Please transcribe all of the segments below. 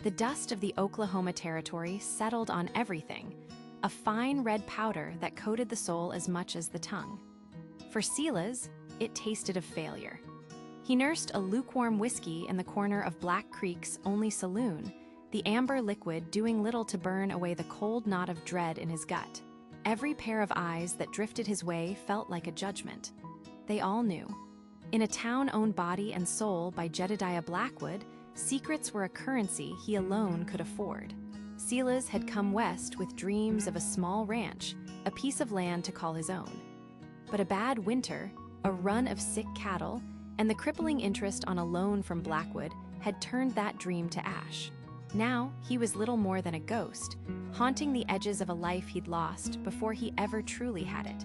The dust of the Oklahoma Territory settled on everything, a fine red powder that coated the soul as much as the tongue. For Silas, it tasted of failure. He nursed a lukewarm whiskey in the corner of Black Creek's only saloon, the amber liquid doing little to burn away the cold knot of dread in his gut. Every pair of eyes that drifted his way felt like a judgment. They all knew. In a town owned body and soul by Jedediah Blackwood, secrets were a currency he alone could afford. Silas had come west with dreams of a small ranch, a piece of land to call his own. But a bad winter, a run of sick cattle, and the crippling interest on a loan from Blackwood had turned that dream to ash. Now, he was little more than a ghost, haunting the edges of a life he'd lost before he ever truly had it.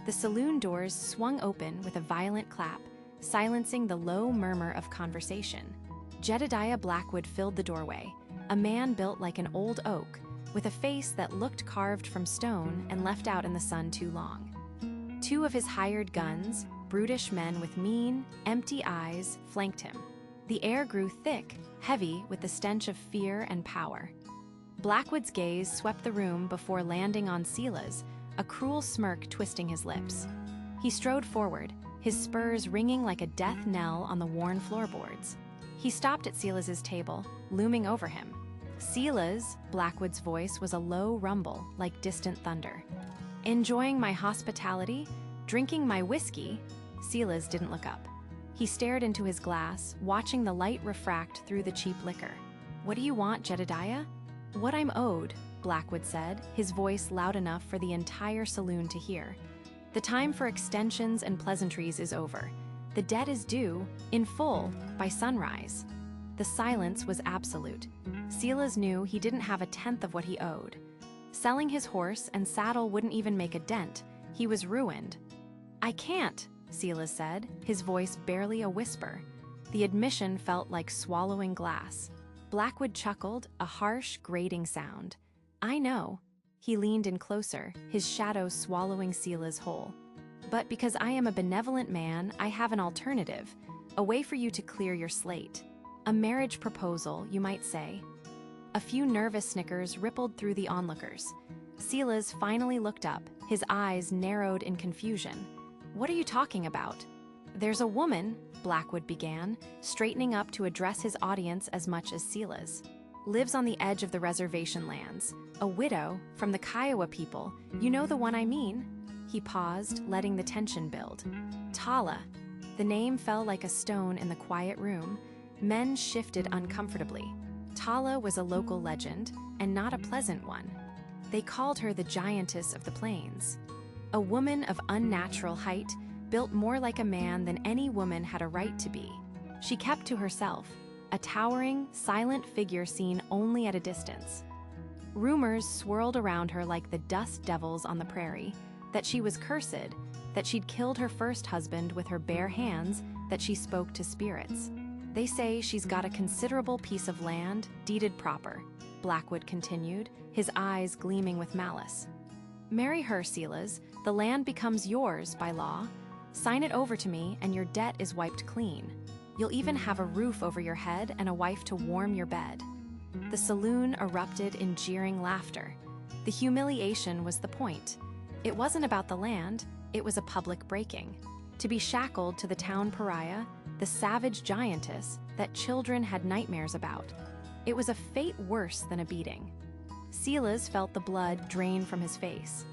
The saloon doors swung open with a violent clap, silencing the low murmur of conversation. Jedediah Blackwood filled the doorway, a man built like an old oak, with a face that looked carved from stone and left out in the sun too long. Two of his hired guns, brutish men with mean, empty eyes, flanked him. The air grew thick, heavy with the stench of fear and power. Blackwood's gaze swept the room before landing on Silas, a cruel smirk twisting his lips. He strode forward, his spurs ringing like a death knell on the worn floorboards. He stopped at Silas's table, looming over him. Silas, Blackwood's voice was a low rumble, like distant thunder. "Enjoying my hospitality? Drinking my whiskey?" Silas didn't look up. He stared into his glass, watching the light refract through the cheap liquor. "What do you want, Jedediah?" "What I'm owed," Blackwood said, his voice loud enough for the entire saloon to hear. "The time for extensions and pleasantries is over. The debt is due, in full, by sunrise." The silence was absolute. Silas knew he didn't have a tenth of what he owed. Selling his horse and saddle wouldn't even make a dent. He was ruined. "I can't," Silas said, his voice barely a whisper. The admission felt like swallowing glass. Blackwood chuckled, a harsh, grating sound. "I know." He leaned in closer, his shadow swallowing Silas whole. "But because I am a benevolent man, I have an alternative, a way for you to clear your slate. A marriage proposal, you might say." A few nervous snickers rippled through the onlookers. Silas finally looked up, his eyes narrowed in confusion. "What are you talking about?" "There's a woman," Blackwood began, straightening up to address his audience as much as Silas. "Lives on the edge of the reservation lands. A widow, from the Kiowa people. You know the one I mean?" He paused, letting the tension build. "Tala." The name fell like a stone in the quiet room. Men shifted uncomfortably. Tala was a local legend, and not a pleasant one. They called her the giantess of the plains. A woman of unnatural height, built more like a man than any woman had a right to be. She kept to herself, a towering, silent figure seen only at a distance. Rumors swirled around her like the dust devils on the prairie, that she was cursed, that she'd killed her first husband with her bare hands, that she spoke to spirits. "They say she's got a considerable piece of land, deeded proper," Blackwood continued, his eyes gleaming with malice. "Marry her, Silas. The land becomes yours by law. Sign it over to me and your debt is wiped clean. You'll even have a roof over your head and a wife to warm your bed." The saloon erupted in jeering laughter. The humiliation was the point. It wasn't about the land, it was a public breaking. To be shackled to the town pariah, the savage giantess that children had nightmares about. It was a fate worse than a beating. Silas felt the blood drain from his face.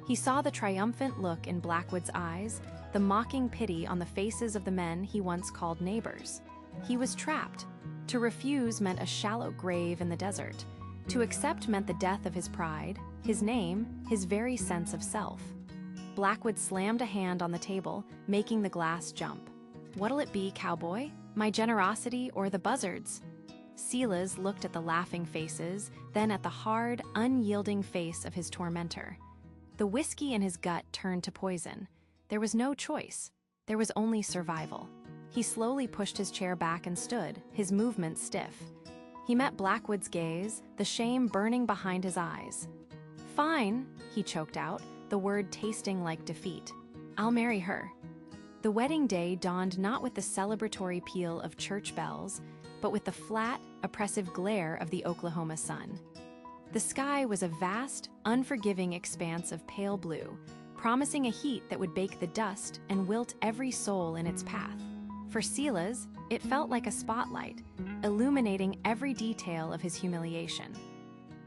He saw the triumphant look in Blackwood's eyes, the mocking pity on the faces of the men he once called neighbors. He was trapped. To refuse meant a shallow grave in the desert. To accept meant the death of his pride, his name, his very sense of self. Blackwood slammed a hand on the table, making the glass jump. "What'll it be, cowboy? My generosity or the buzzards?" Silas looked at the laughing faces, then at the hard, unyielding face of his tormentor. The whiskey in his gut turned to poison. There was no choice. There was only survival. He slowly pushed his chair back and stood, his movements stiff. He met Blackwood's gaze, the shame burning behind his eyes. "Fine," he choked out, the word tasting like defeat. "I'll marry her." The wedding day dawned not with the celebratory peal of church bells, but with the flat, oppressive glare of the Oklahoma sun. The sky was a vast, unforgiving expanse of pale blue, promising a heat that would bake the dust and wilt every soul in its path. For Silas, it felt like a spotlight, illuminating every detail of his humiliation.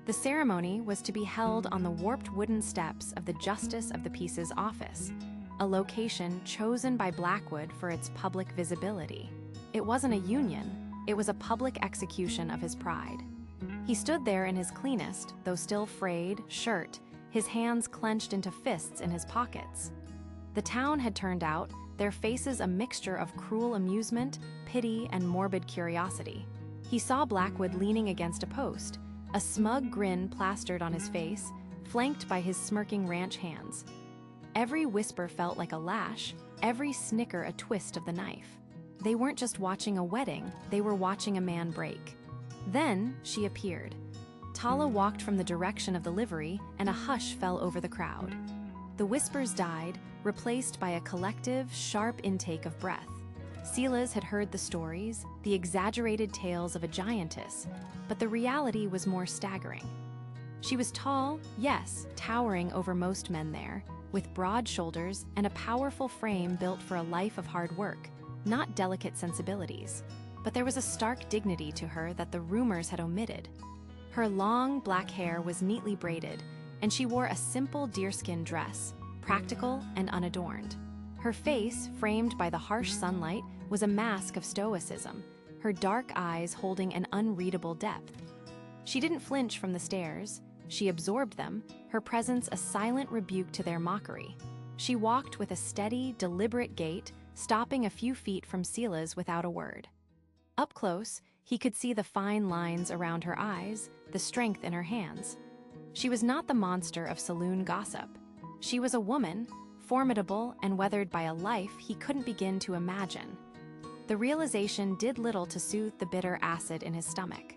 The ceremony was to be held on the warped wooden steps of the Justice of the Peace's office, a location chosen by Blackwood for its public visibility. It wasn't a union, it was a public execution of his pride. He stood there in his cleanest, though still frayed, shirt, his hands clenched into fists in his pockets. The town had turned out, their faces a mixture of cruel amusement, pity, and morbid curiosity. He saw Blackwood leaning against a post, a smug grin plastered on his face, flanked by his smirking ranch hands. Every whisper felt like a lash, every snicker a twist of the knife. They weren't just watching a wedding, they were watching a man break. Then she appeared. Tala walked from the direction of the livery, and a hush fell over the crowd. The whispers died, replaced by a collective, sharp intake of breath. Silas had heard the stories, the exaggerated tales of a giantess, but the reality was more staggering. She was tall, yes, towering over most men there, with broad shoulders and a powerful frame built for a life of hard work, not delicate sensibilities. But there was a stark dignity to her that the rumors had omitted. Her long, black hair was neatly braided, and she wore a simple deerskin dress, practical and unadorned. Her face, framed by the harsh sunlight, was a mask of stoicism, her dark eyes holding an unreadable depth. She didn't flinch from the stares. She absorbed them, her presence a silent rebuke to their mockery. She walked with a steady, deliberate gait, stopping a few feet from Silas without a word. Up close, he could see the fine lines around her eyes, the strength in her hands. She was not the monster of saloon gossip. She was a woman, formidable and weathered by a life he couldn't begin to imagine. The realization did little to soothe the bitter acid in his stomach.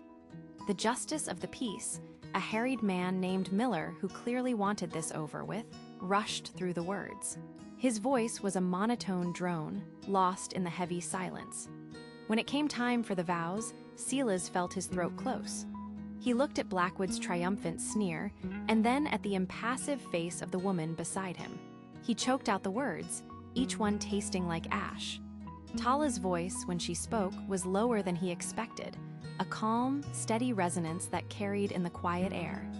The Justice of the Peace, a harried man named Miller who clearly wanted this over with, rushed through the words. His voice was a monotone drone, lost in the heavy silence. When it came time for the vows, Silas felt his throat close. He looked at Blackwood's triumphant sneer, and then at the impassive face of the woman beside him. He choked out the words, each one tasting like ash. Tala's voice, when she spoke, was lower than he expected, a calm, steady resonance that carried in the quiet air.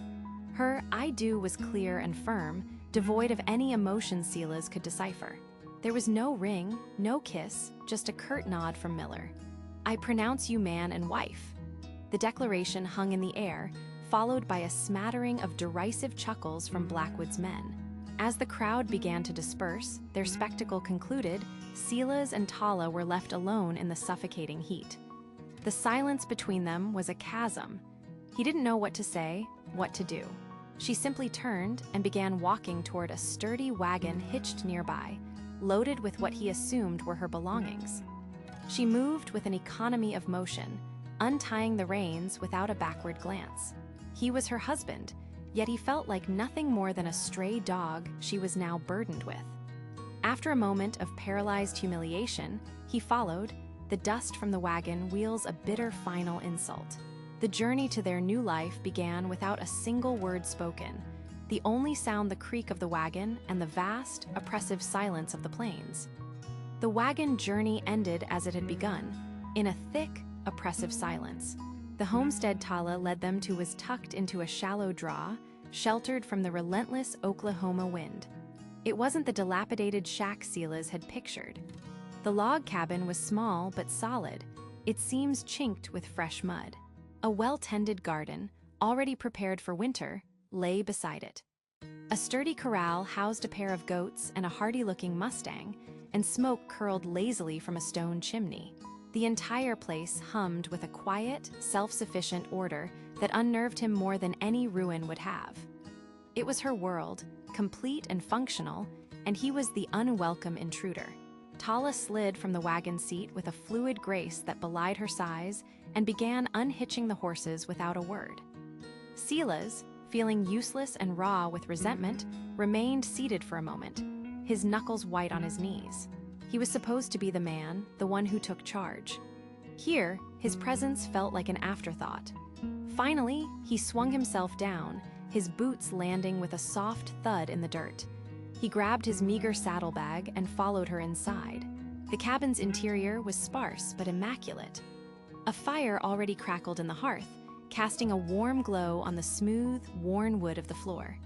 Her "I do" was clear and firm, devoid of any emotion Silas could decipher. There was no ring, no kiss, just a curt nod from Miller. "I pronounce you man and wife." The declaration hung in the air, followed by a smattering of derisive chuckles from Blackwood's men. As the crowd began to disperse, their spectacle concluded, Silas and Tala were left alone in the suffocating heat. The silence between them was a chasm. He didn't know what to say, what to do. She simply turned and began walking toward a sturdy wagon hitched nearby, loaded with what he assumed were her belongings. She moved with an economy of motion, untying the reins without a backward glance. He was her husband, yet he felt like nothing more than a stray dog she was now burdened with. After a moment of paralyzed humiliation, he followed, the dust from the wagon wheels a bitter final insult. The journey to their new life began without a single word spoken, the only sound the creak of the wagon and the vast, oppressive silence of the plains. The wagon journey ended as it had begun, in a thick, oppressive silence. The homestead Tala led them to was tucked into a shallow draw, sheltered from the relentless Oklahoma wind. It wasn't the dilapidated shack Silas had pictured. The log cabin was small but solid, its seams chinked with fresh mud. A well-tended garden, already prepared for winter, lay beside it. A sturdy corral housed a pair of goats and a hardy-looking Mustang, and smoke curled lazily from a stone chimney. The entire place hummed with a quiet, self-sufficient order that unnerved him more than any ruin would have. It was her world, complete and functional, and he was the unwelcome intruder. Tala slid from the wagon seat with a fluid grace that belied her size and began unhitching the horses without a word. Silas, feeling useless and raw with resentment, remained seated for a moment, his knuckles white on his knees. He was supposed to be the man, the one who took charge. Here, his presence felt like an afterthought. Finally, he swung himself down, his boots landing with a soft thud in the dirt. He grabbed his meager saddlebag and followed her inside. The cabin's interior was sparse but immaculate. A fire already crackled in the hearth, casting a warm glow on the smooth, worn wood of the floor.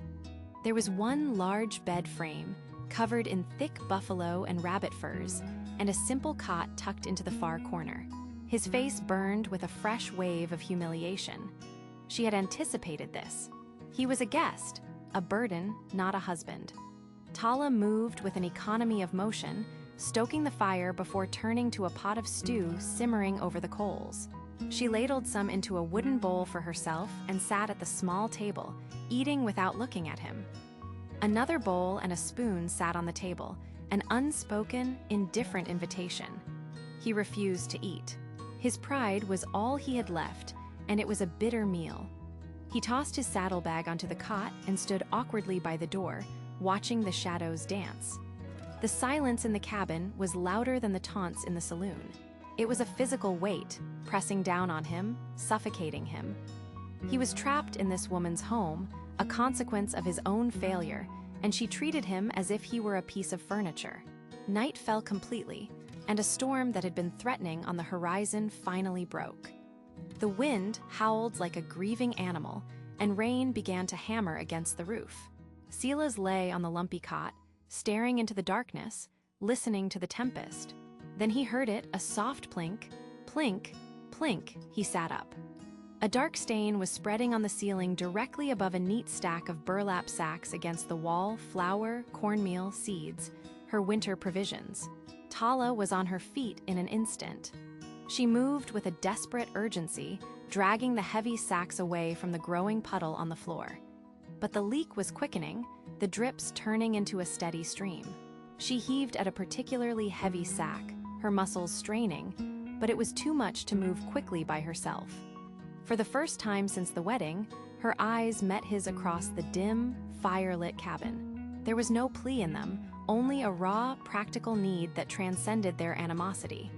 There was one large bed frame, covered in thick buffalo and rabbit furs, and a simple cot tucked into the far corner. His face burned with a fresh wave of humiliation. She had anticipated this. He was a guest, a burden, not a husband. Tala moved with an economy of motion, stoking the fire before turning to a pot of stew simmering over the coals. She ladled some into a wooden bowl for herself and sat at the small table, eating without looking at him. Another bowl and a spoon sat on the table, an unspoken, indifferent invitation. He refused to eat. His pride was all he had left, and it was a bitter meal. He tossed his saddlebag onto the cot and stood awkwardly by the door, watching the shadows dance. The silence in the cabin was louder than the taunts in the saloon. It was a physical weight, pressing down on him, suffocating him. He was trapped in this woman's home, a consequence of his own failure, and she treated him as if he were a piece of furniture. Night fell completely, and a storm that had been threatening on the horizon finally broke. The wind howled like a grieving animal, and rain began to hammer against the roof. Silas lay on the lumpy cot, staring into the darkness, listening to the tempest. Then he heard it, a soft plink, plink, plink. He sat up. A dark stain was spreading on the ceiling directly above a neat stack of burlap sacks against the wall: flour, cornmeal, seeds, her winter provisions. Tala was on her feet in an instant. She moved with a desperate urgency, dragging the heavy sacks away from the growing puddle on the floor. But the leak was quickening, the drips turning into a steady stream. She heaved at a particularly heavy sack, her muscles straining, but it was too much to move quickly by herself. For the first time since the wedding, her eyes met his across the dim, fire-lit cabin. There was no plea in them, only a raw, practical need that transcended their animosity.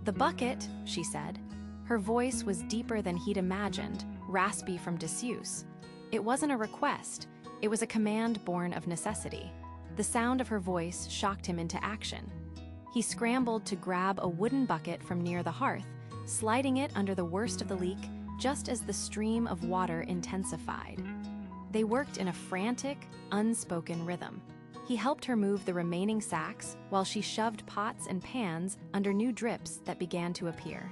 "The bucket," she said. Her voice was deeper than he'd imagined, raspy from disuse. It wasn't a request, it was a command born of necessity. The sound of her voice shocked him into action. He scrambled to grab a wooden bucket from near the hearth, sliding it under the worst of the leak just as the stream of water intensified. They worked in a frantic, unspoken rhythm. He helped her move the remaining sacks while she shoved pots and pans under new drips that began to appear.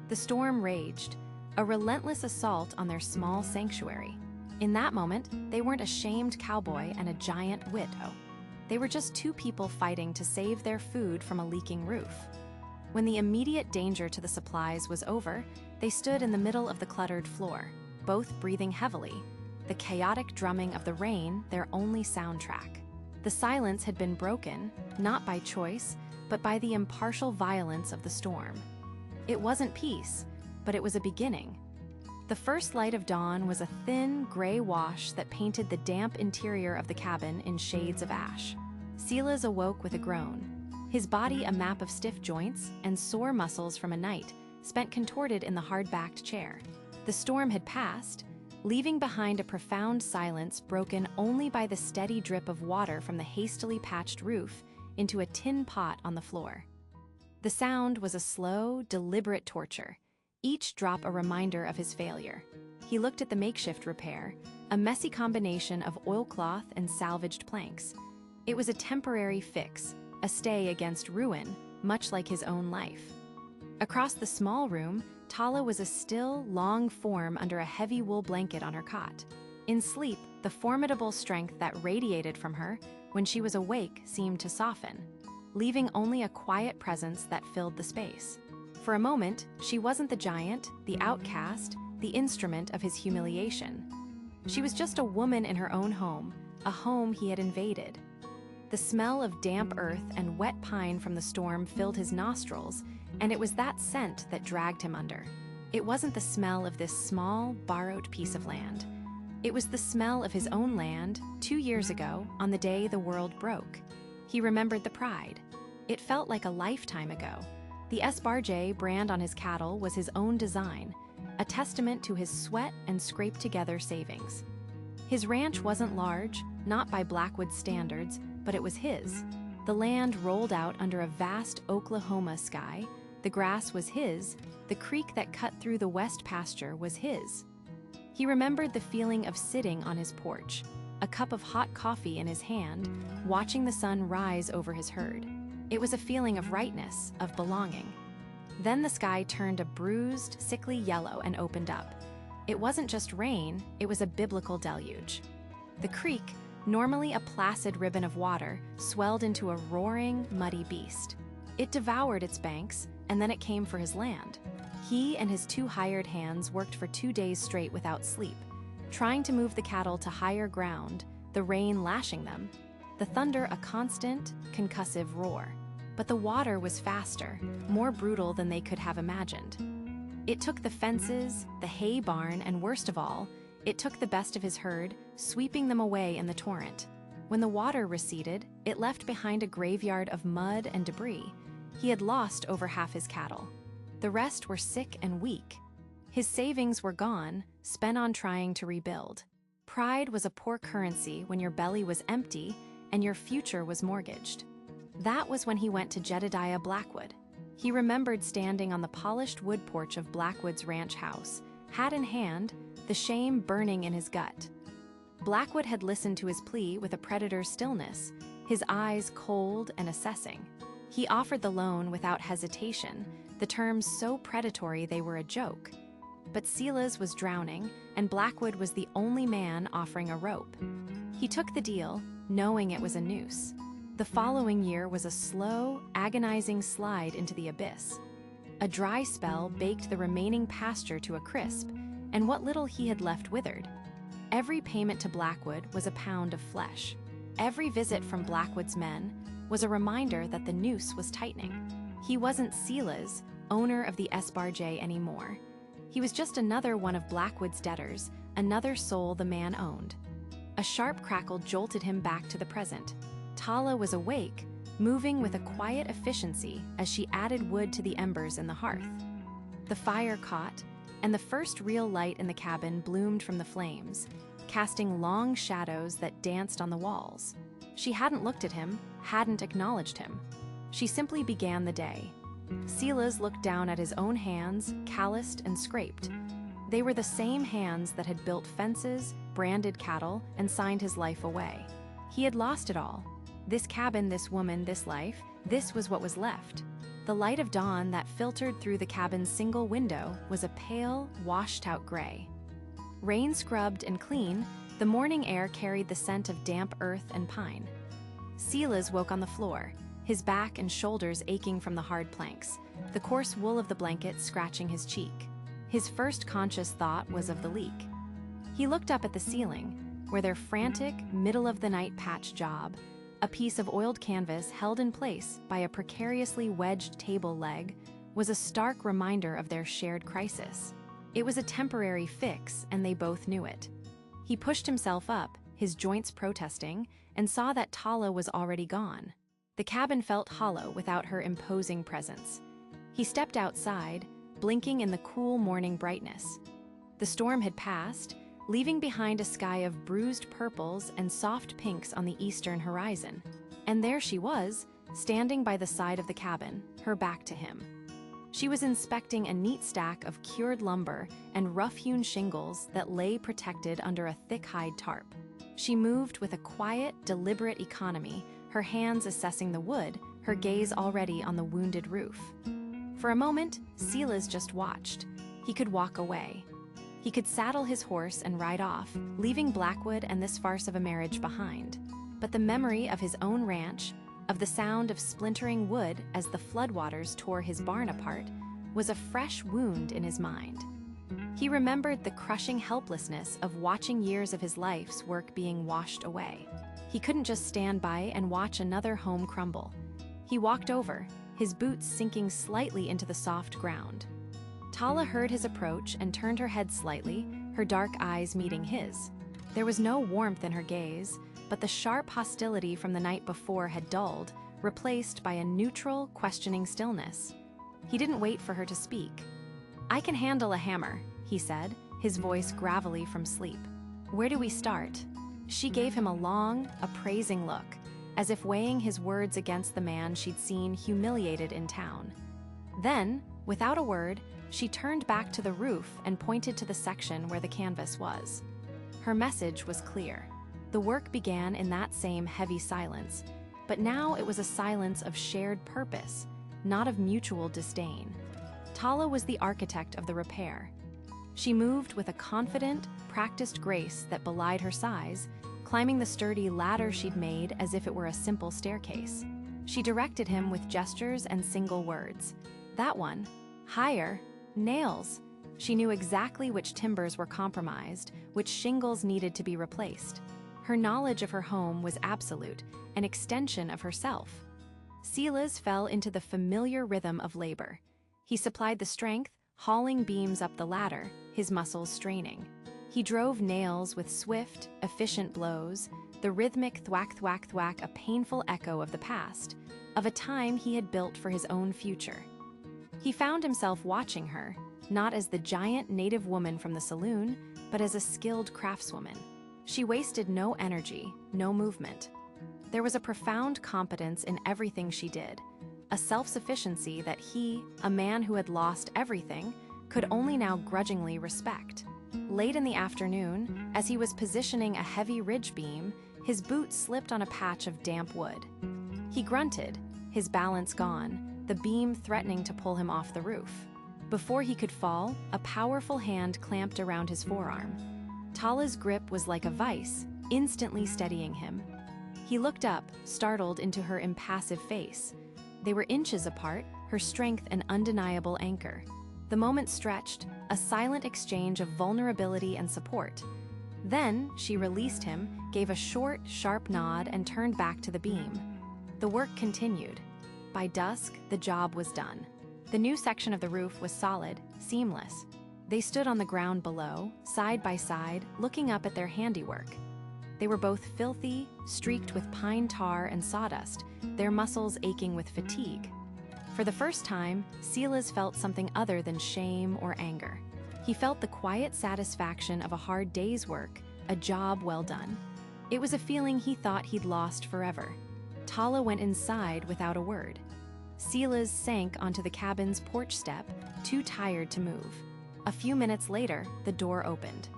The storm raged, a relentless assault on their small sanctuary. In that moment, they weren't a shamed cowboy and a giant widow. They were just two people fighting to save their food from a leaking roof. When the immediate danger to the supplies was over, they stood in the middle of the cluttered floor, both breathing heavily, the chaotic drumming of the rain their only soundtrack. The silence had been broken, not by choice, but by the impartial violence of the storm. It wasn't peace, but it was a beginning. The first light of dawn was a thin, gray wash that painted the damp interior of the cabin in shades of ash. Silas awoke with a groan, his body a map of stiff joints and sore muscles from a night spent contorted in the hard-backed chair. The storm had passed, leaving behind a profound silence broken only by the steady drip of water from the hastily patched roof into a tin pot on the floor. The sound was a slow, deliberate torture, each drop a reminder of his failure. He looked at the makeshift repair, a messy combination of oilcloth and salvaged planks. It was a temporary fix, a stay against ruin, much like his own life. Across the small room, Tala was a still, long form under a heavy wool blanket on her cot. In sleep, the formidable strength that radiated from her when she was awake seemed to soften, leaving only a quiet presence that filled the space. For a moment, she wasn't the giant, the outcast, the instrument of his humiliation. She was just a woman in her own home, a home he had invaded. The smell of damp earth and wet pine from the storm filled his nostrils, and it was that scent that dragged him under. It wasn't the smell of this small, borrowed piece of land. It was the smell of his own land 2 years ago, on the day the world broke. He remembered the pride. It felt like a lifetime ago. The Espargé brand on his cattle was his own design, a testament to his sweat and scraped-together savings. His ranch wasn't large, not by Blackwood's standards, but it was his. The land rolled out under a vast Oklahoma sky, the grass was his, the creek that cut through the west pasture was his. He remembered the feeling of sitting on his porch, a cup of hot coffee in his hand, watching the sun rise over his herd. It was a feeling of rightness, of belonging. Then the sky turned a bruised, sickly yellow and opened up. It wasn't just rain, it was a biblical deluge. The creek, normally a placid ribbon of water, swelled into a roaring, muddy beast. It devoured its banks, and then it came for his land. He and his 2 hired hands worked for 2 days straight without sleep, trying to move the cattle to higher ground, the rain lashing them, the thunder a constant, concussive roar. But the water was faster, more brutal than they could have imagined. It took the fences, the hay barn, and worst of all, it took the best of his herd, sweeping them away in the torrent. When the water receded, it left behind a graveyard of mud and debris. He had lost over half his cattle. The rest were sick and weak. His savings were gone, spent on trying to rebuild. Pride was a poor currency when your belly was empty and your future was mortgaged. That was when he went to Jedediah Blackwood. He remembered standing on the polished wood porch of Blackwood's ranch house, hat in hand, the shame burning in his gut. Blackwood had listened to his plea with a predator's stillness, his eyes cold and assessing. He offered the loan without hesitation, the terms so predatory they were a joke. But Silas was drowning, and Blackwood was the only man offering a rope. He took the deal, knowing it was a noose. The following year was a slow, agonizing slide into the abyss. A dry spell baked the remaining pasture to a crisp, and what little he had left withered. Every payment to Blackwood was a pound of flesh. Every visit from Blackwood's men was a reminder that the noose was tightening. He wasn't Silas, owner of the Espargé, anymore. He was just another one of Blackwood's debtors, another soul the man owned. A sharp crackle jolted him back to the present. Tala was awake, moving with a quiet efficiency as she added wood to the embers in the hearth. The fire caught, and the first real light in the cabin bloomed from the flames, casting long shadows that danced on the walls. She hadn't looked at him, hadn't acknowledged him. She simply began the day. Silas looked down at his own hands, calloused and scraped. They were the same hands that had built fences, branded cattle, and signed his life away. He had lost it all. This cabin, this woman, this life, this was what was left. The light of dawn that filtered through the cabin's single window was a pale, washed-out gray. Rain-scrubbed and clean, the morning air carried the scent of damp earth and pine. Silas woke on the floor, his back and shoulders aching from the hard planks, the coarse wool of the blanket scratching his cheek. His first conscious thought was of the leak. He looked up at the ceiling, where their frantic, middle-of-the-night patch job, a piece of oiled canvas held in place by a precariously wedged table leg, was a stark reminder of their shared crisis. It was a temporary fix, and they both knew it. He pushed himself up, his joints protesting, and saw that Tala was already gone. The cabin felt hollow without her imposing presence. He stepped outside, blinking in the cool morning brightness. The storm had passed, leaving behind a sky of bruised purples and soft pinks on the eastern horizon. And there she was, standing by the side of the cabin, her back to him. She was inspecting a neat stack of cured lumber and rough-hewn shingles that lay protected under a thick hide tarp. She moved with a quiet, deliberate economy, her hands assessing the wood, her gaze already on the wounded roof. For a moment, Silas just watched. He could walk away. He could saddle his horse and ride off, leaving Blackwood and this farce of a marriage behind. But the memory of his own ranch, of the sound of splintering wood as the floodwaters tore his barn apart, was a fresh wound in his mind. He remembered the crushing helplessness of watching years of his life's work being washed away. He couldn't just stand by and watch another home crumble. He walked over, his boots sinking slightly into the soft ground. Tala heard his approach and turned her head slightly, her dark eyes meeting his. There was no warmth in her gaze, but the sharp hostility from the night before had dulled, replaced by a neutral, questioning stillness. He didn't wait for her to speak. "I can handle a hammer," he said, his voice gravelly from sleep. "Where do we start?" She gave him a long, appraising look, as if weighing his words against the man she'd seen humiliated in town. Then, without a word, she turned back to the roof and pointed to the section where the canvas was. Her message was clear. The work began in that same heavy silence, but now it was a silence of shared purpose, not of mutual disdain. Tala was the architect of the repair. She moved with a confident, practiced grace that belied her size, climbing the sturdy ladder she'd made as if it were a simple staircase. She directed him with gestures and single words. That one, higher, nails. She knew exactly which timbers were compromised, which shingles needed to be replaced. Her knowledge of her home was absolute, an extension of herself. Silas fell into the familiar rhythm of labor. He supplied the strength, hauling beams up the ladder, his muscles straining. He drove nails with swift, efficient blows, the rhythmic thwack-thwack-thwack a painful echo of the past, of a time he had built for his own future. He found himself watching her, not as the giant native woman from the saloon, but as a skilled craftswoman. She wasted no energy, no movement. There was a profound competence in everything she did, a self-sufficiency that he, a man who had lost everything, could only now grudgingly respect. Late in the afternoon, as he was positioning a heavy ridge beam, his boot slipped on a patch of damp wood. He grunted, his balance gone, the beam threatening to pull him off the roof. Before he could fall, a powerful hand clamped around his forearm. Tala's grip was like a vice, instantly steadying him. He looked up, startled into her impassive face. They were inches apart, her strength an undeniable anchor. The moment stretched, a silent exchange of vulnerability and support. Then, she released him, gave a short, sharp nod, and turned back to the beam. The work continued. By dusk, the job was done. The new section of the roof was solid, seamless. They stood on the ground below, side by side, looking up at their handiwork. They were both filthy, streaked with pine tar and sawdust, their muscles aching with fatigue. For the first time, Silas felt something other than shame or anger. He felt the quiet satisfaction of a hard day's work, a job well done. It was a feeling he thought he'd lost forever. Tala went inside without a word. Silas sank onto the cabin's porch step, too tired to move. A few minutes later, the door opened.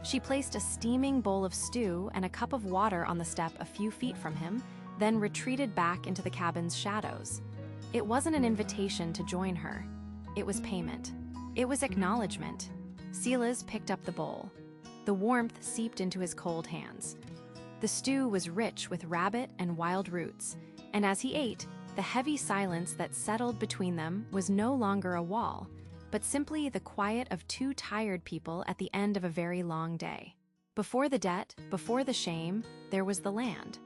She placed a steaming bowl of stew and a cup of water on the step a few feet from him, then retreated back into the cabin's shadows. It wasn't an invitation to join her. It was payment. It was acknowledgement. Silas picked up the bowl. The warmth seeped into his cold hands. The stew was rich with rabbit and wild roots, and as he ate, the heavy silence that settled between them was no longer a wall, but simply the quiet of two tired people at the end of a very long day. Before the debt, before the shame, there was the land.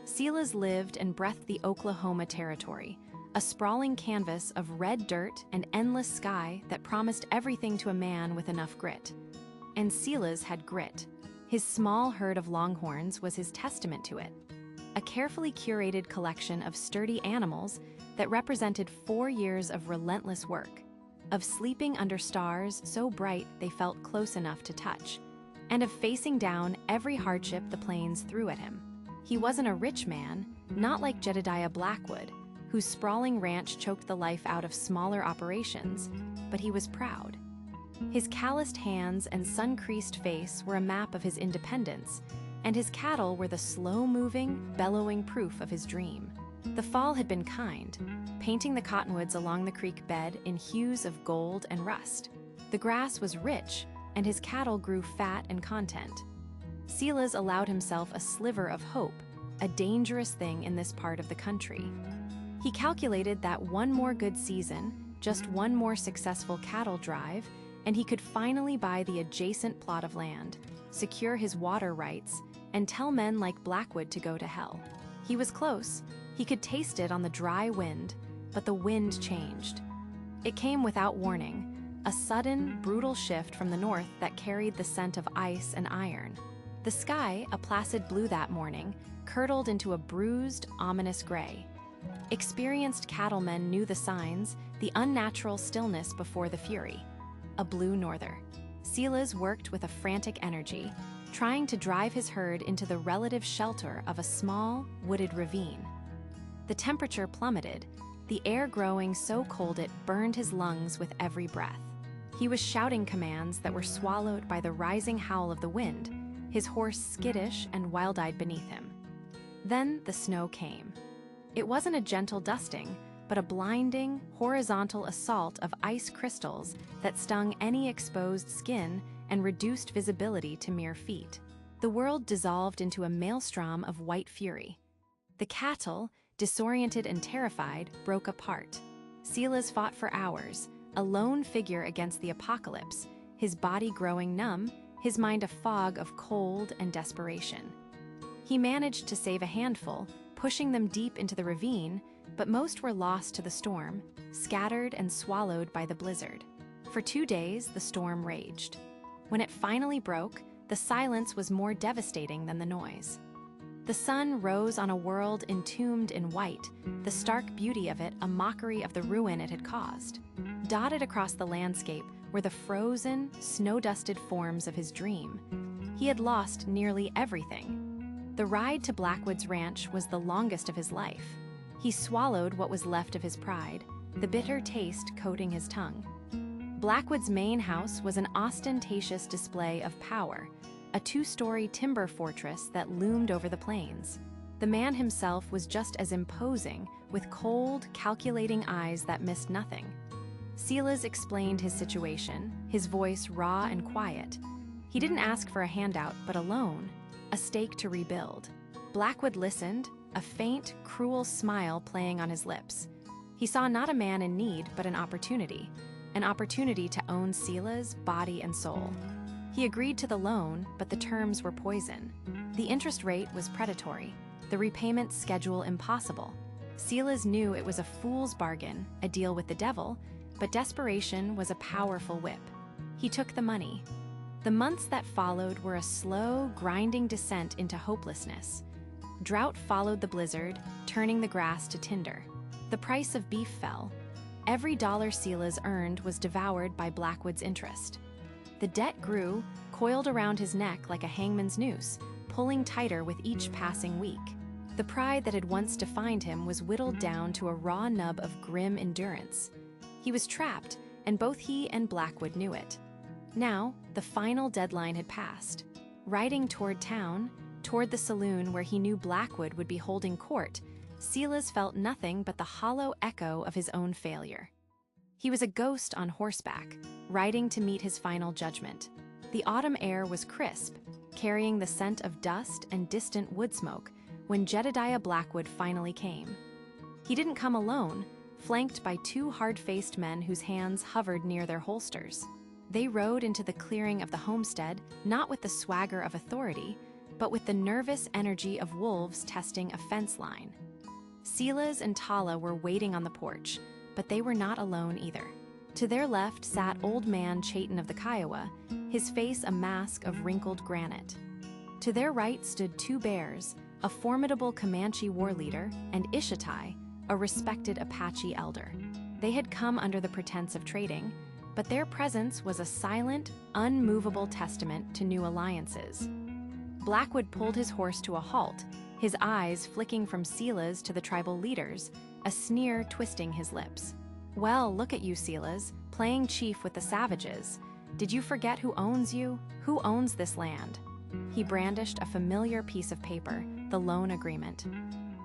Silas lived and breathed the Oklahoma territory, a sprawling canvas of red dirt and endless sky that promised everything to a man with enough grit. And Silas had grit. His small herd of longhorns was his testament to it. A carefully curated collection of sturdy animals that represented 4 years of relentless work, of sleeping under stars so bright they felt close enough to touch, and of facing down every hardship the plains threw at him. He wasn't a rich man, not like Jedediah Blackwood, whose sprawling ranch choked the life out of smaller operations, but he was proud. His calloused hands and sun-creased face were a map of his independence, and his cattle were the slow-moving, bellowing proof of his dream. The fall had been kind, painting the cottonwoods along the creek bed in hues of gold and rust. The grass was rich, and his cattle grew fat and content. Silas allowed himself a sliver of hope, a dangerous thing in this part of the country. He calculated that one more good season, just one more successful cattle drive, and he could finally buy the adjacent plot of land, secure his water rights, and tell men like Blackwood to go to hell. He was close. He could taste it on the dry wind, but the wind changed. It came without warning, a sudden, brutal shift from the north that carried the scent of ice and iron. The sky, a placid blue that morning, curdled into a bruised, ominous gray. Experienced cattlemen knew the signs, the unnatural stillness before the fury. A blue norther. Silas worked with a frantic energy, trying to drive his herd into the relative shelter of a small, wooded ravine. The temperature plummeted, the air growing so cold it burned his lungs with every breath. He was shouting commands that were swallowed by the rising howl of the wind, his horse skittish and wild-eyed beneath him. Then the snow came. It wasn't a gentle dusting, but a blinding, horizontal assault of ice crystals that stung any exposed skin and reduced visibility to mere feet. The world dissolved into a maelstrom of white fury. The cattle, disoriented and terrified, broke apart. Silas fought for hours, a lone figure against the apocalypse, his body growing numb, his mind a fog of cold and desperation. He managed to save a handful, pushing them deep into the ravine, but most were lost to the storm, scattered and swallowed by the blizzard. For 2 days, the storm raged. When it finally broke, the silence was more devastating than the noise. The sun rose on a world entombed in white, the stark beauty of it a mockery of the ruin it had caused. Dotted across the landscape were the frozen, snow-dusted forms of his dream. He had lost nearly everything. The ride to Blackwood's ranch was the longest of his life. He swallowed what was left of his pride, the bitter taste coating his tongue. Blackwood's main house was an ostentatious display of power, a 2-story timber fortress that loomed over the plains. The man himself was just as imposing, with cold, calculating eyes that missed nothing. Silas explained his situation, his voice raw and quiet. He didn't ask for a handout, but a loan, a stake to rebuild. Blackwood listened, a faint, cruel smile playing on his lips. He saw not a man in need, but an opportunity to own Silas' body and soul. He agreed to the loan, but the terms were poison. The interest rate was predatory, the repayment schedule impossible. Silas knew it was a fool's bargain, a deal with the devil, but desperation was a powerful whip. He took the money. The months that followed were a slow, grinding descent into hopelessness. Drought followed the blizzard, turning the grass to tinder. The price of beef fell. Every dollar Silas earned was devoured by Blackwood's interest. The debt grew, coiled around his neck like a hangman's noose, pulling tighter with each passing week. The pride that had once defined him was whittled down to a raw nub of grim endurance. He was trapped, and both he and Blackwood knew it. Now, the final deadline had passed. Riding toward town, toward the saloon where he knew Blackwood would be holding court, Silas felt nothing but the hollow echo of his own failure. He was a ghost on horseback, riding to meet his final judgment. The autumn air was crisp, carrying the scent of dust and distant wood smoke, when Jedediah Blackwood finally came. He didn't come alone, flanked by 2 hard-faced men whose hands hovered near their holsters. They rode into the clearing of the homestead, not with the swagger of authority, but with the nervous energy of wolves testing a fence line. Silas and Tala were waiting on the porch, but they were not alone either. To their left sat Old Man Chayton of the Kiowa, his face a mask of wrinkled granite. To their right stood 2 bears, a formidable Comanche war leader, and Ishitai, a respected Apache elder. They had come under the pretense of trading, but their presence was a silent, unmovable testament to new alliances. Blackwood pulled his horse to a halt, his eyes flicking from Silas to the tribal leaders, a sneer twisting his lips. "Well, look at you, Silas, playing chief with the savages. Did you forget who owns you? Who owns this land?" He brandished a familiar piece of paper, the loan agreement.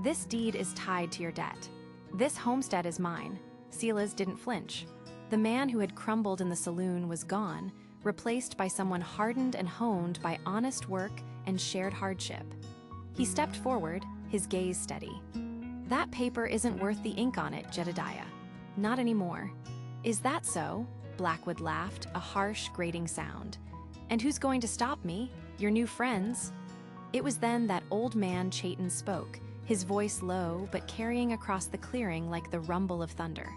"This deed is tied to your debt. This homestead is mine." Silas didn't flinch. The man who had crumbled in the saloon was gone, replaced by someone hardened and honed by honest work and shared hardship. He stepped forward, his gaze steady. "That paper isn't worth the ink on it, Jedediah. Not anymore." "Is that so?" Blackwood laughed, a harsh, grating sound. "And who's going to stop me? Your new friends?" It was then that Old Man Chayton spoke, his voice low but carrying across the clearing like the rumble of thunder.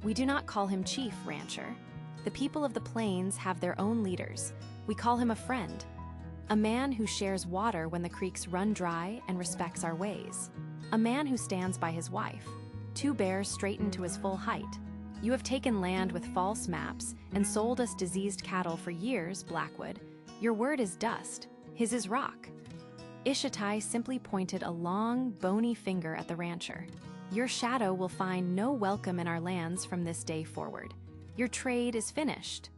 "We do not call him chief, rancher. The people of the plains have their own leaders. We call him a friend. A man who shares water when the creeks run dry and respects our ways. A man who stands by his wife." 2 bears straightened to his full height. You have taken land with false maps and sold us diseased cattle for years, Blackwood. Your word is dust, his is rock." Ishitai simply pointed a long, bony finger at the rancher. "Your shadow will find no welcome in our lands from this day forward. Your trade is finished."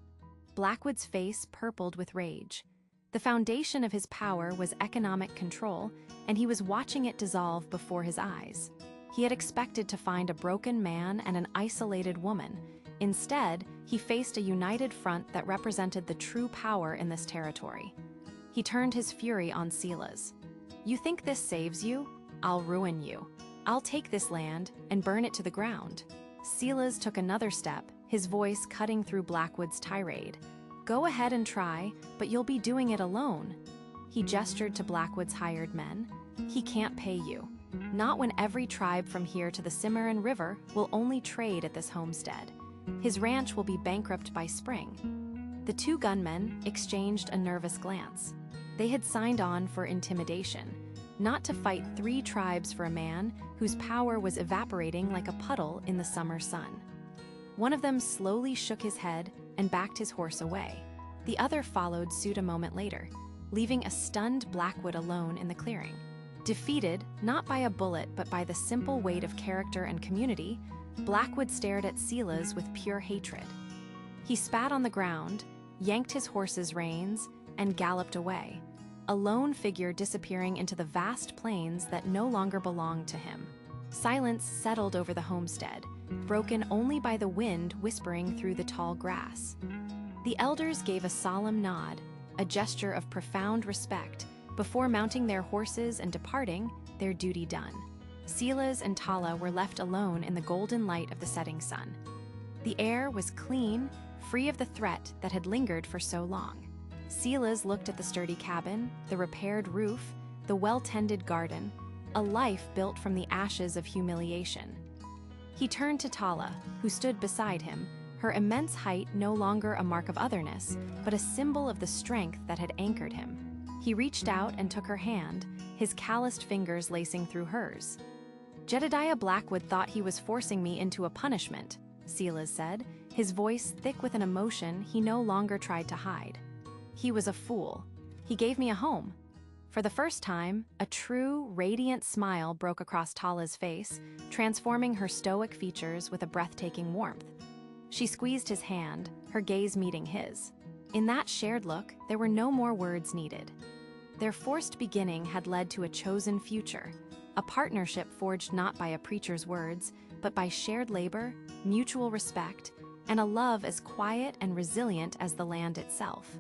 Blackwood's face purpled with rage. The foundation of his power was economic control, and he was watching it dissolve before his eyes. He had expected to find a broken man and an isolated woman. Instead, he faced a united front that represented the true power in this territory. He turned his fury on Silas. "You think this saves you? I'll ruin you. I'll take this land and burn it to the ground." Silas took another step, his voice cutting through Blackwood's tirade. "Go ahead and try, but you'll be doing it alone." He gestured to Blackwood's hired men. "He can't pay you. Not when every tribe from here to the Cimarron River will only trade at this homestead. His ranch will be bankrupt by spring." The two gunmen exchanged a nervous glance. They had signed on for intimidation, not to fight 3 tribes for a man whose power was evaporating like a puddle in the summer sun. One of them slowly shook his head and backed his horse away. The other followed suit a moment later, leaving a stunned Blackwood alone in the clearing. Defeated, not by a bullet but by the simple weight of character and community, Blackwood stared at Silas with pure hatred. He spat on the ground, yanked his horse's reins, and galloped away, a lone figure disappearing into the vast plains that no longer belonged to him. Silence settled over the homestead, broken only by the wind whispering through the tall grass. The elders gave a solemn nod, a gesture of profound respect, before mounting their horses and departing, their duty done. Silas and Tala were left alone in the golden light of the setting sun. The air was clean, free of the threat that had lingered for so long. Silas looked at the sturdy cabin, the repaired roof, the well-tended garden, a life built from the ashes of humiliation. He turned to Tala, who stood beside him, her immense height no longer a mark of otherness, but a symbol of the strength that had anchored him. He reached out and took her hand, his calloused fingers lacing through hers. "Jedediah Blackwood thought he was forcing me into a punishment," Silas said, his voice thick with an emotion he no longer tried to hide. "He was a fool. He gave me a home." For the first time, a true, radiant smile broke across Tala's face, transforming her stoic features with a breathtaking warmth. She squeezed his hand, her gaze meeting his. In that shared look, there were no more words needed. Their forced beginning had led to a chosen future, a partnership forged not by a preacher's words, but by shared labor, mutual respect, and a love as quiet and resilient as the land itself.